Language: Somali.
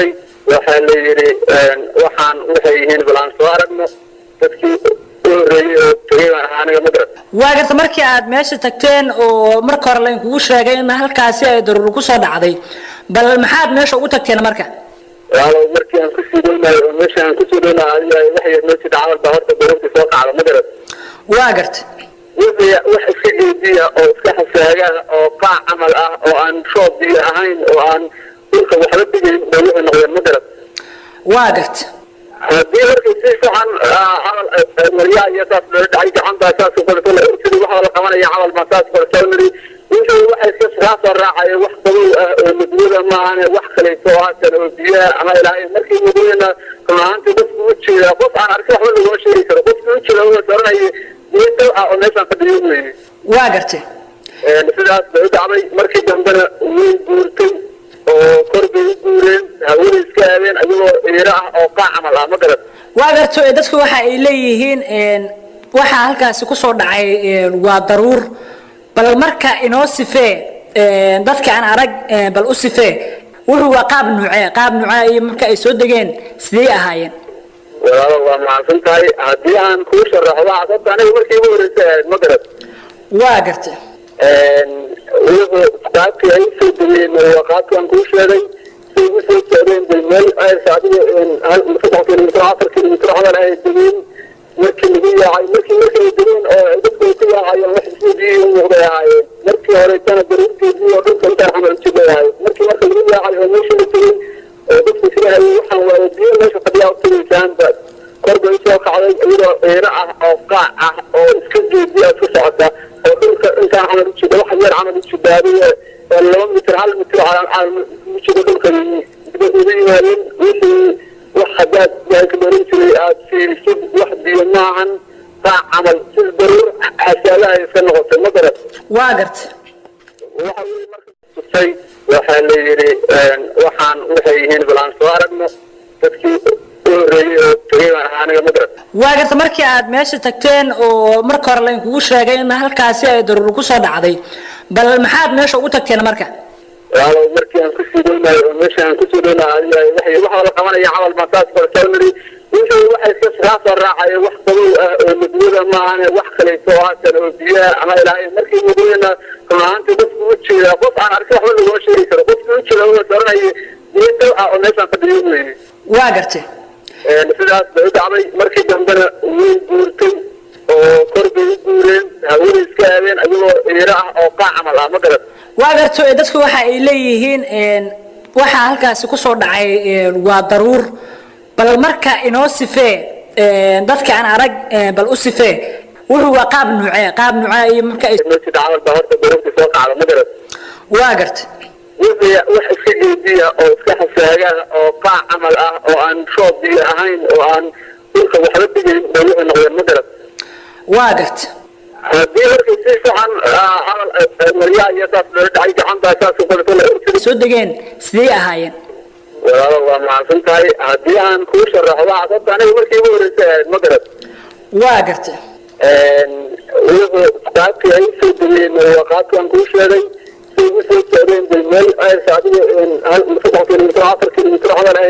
tusay waxaa la yiri waxaan waxay yihiin balaan soo aragno dadkii oo tagay anaga madras waa garta markii aad meesha tagteen oo marka hore la kugu sheegay in halkaasi ay daruur ku soo dhacday bal maxaad meesha ugu tagteen marka walaal markii aan ku sidoonaay oo meesha aan ku sidoonaay waxay meesha dhacday baa horta daruurti soo qaaday madras waa garta haddii markii si fiican camal maryaa iyo taas loo dhacay gacanta saas oo kale sidii waxa la qabanaya camal ma taas oo kale intii waxay iska soo raacay wax qabow ah oo muddo ma aan wax kale soo haasan oo biyo ama ilaahay markii mudana kamaanta dadku u jeeda qof aan arkay wax lagu sheegi karo qofku u jeeda oo daranay inta oo meeshan fadhiyo waa gartay sidaas bay dhacday markii dambena way guurtay oo korbay guureen hawada iska aadeen ayagoo eera ah oo qaac camal ah ma garad waa gartay dadku waxa ay leeyihiin waxa halkaasi ku soo dhacay waa daruur bal marka inoo sifee dadka aan arag bal u sifee wuxuu waa qaab nuucay iyo marka ay soo dageen sidee ahaayeen waa macsantahay haddii aan ku sharaxo waxa dadka aniga markii ugu horeysay ma garad waa gartay wuxuu qaabkii ay soo degeen waa qaabkan ku sheegay si uu soo socdeen meel ay saadiyo hal kilomitir 4 kilomitir hadal ay degeen markii lagu yaacay markii degeen oo dadku ku yaacayeen wax isii muuqday markii hore tan daruurtii oo dhulka inta camal jiray markii lagu yaacay oo meeshii la tegay dadku sidaa waxaan waa diin meesha fadhiya u tagayaan korbay soo kacday iyadoo eera ah oo qaac ah oo iska jeediya ku socota oo dhulka inta camal jiray wax yar camal jidaadiye 2 mitir 1 mitir aan jiray dhulka dibadii wixii وحدات ذلك بريتي في وحدي معا عمل في الضرور حتى لا يفنغط المدرس واقرت waxaa la yiri waxaan waxay yihiin balaan soo aragno dadkii tagay anaga madras waa garta markii aad meesha tagteen oo marka hore la kugu sheegay in halkaasi ay daruur ku soo dhacday bal maxaad meesha ugu tagteen marka walaal markii aan ku sidoonaay oo meesha aan ku sidoonaay waxay waxa la qabanaya camal ma taas oo kale intii waxay iska soo raacay wax qabow ah oo muddo ma aan wax kale soo haasan oo biyo ama ilaahay markii mudana kamaanta dadku u jeeda qof aan arkay wax lagu sheegi karo qofku u jeeda oo daranay inta oo meeshan fadhiyo waa gartay sidaas bay dhacday markii dambena way guurtay oo korbay guureen hawada iska aadeen ayagoo eera ah oo qaac camal ah ma garad waa gartay dadku waxa ay leeyihiin waxa halkaasi ku soo dhacay waa daruur bal marka inoo sifee dadka aan arag bal u sifee wuxuu waa qaab nuucay iyo marka ay meesha dhacday baa horta daruurti soo qaaday ma garad waa gartay wax iska jeediya oo iska xasaaga oo qaac camal ah oo aan shoob ahayn oo aan dhulka waxba digin wuxuu noqday ma garad waa gartay haddii markii si fiican camal maryaa iyo taas loo dhacay gacanta saas oo kale soo degeen sidee ahaayeen waa macsantahay haddii aan ku sharaxo waxa dadka aniga markii ugu horeysay ma garad waa gartay wuxuu qaabkii ay soo degeen waa qaabkan ku sheegay si uu soo socdeen meel ay saadiyo hal kilomitir 4 kilomitir hadal ay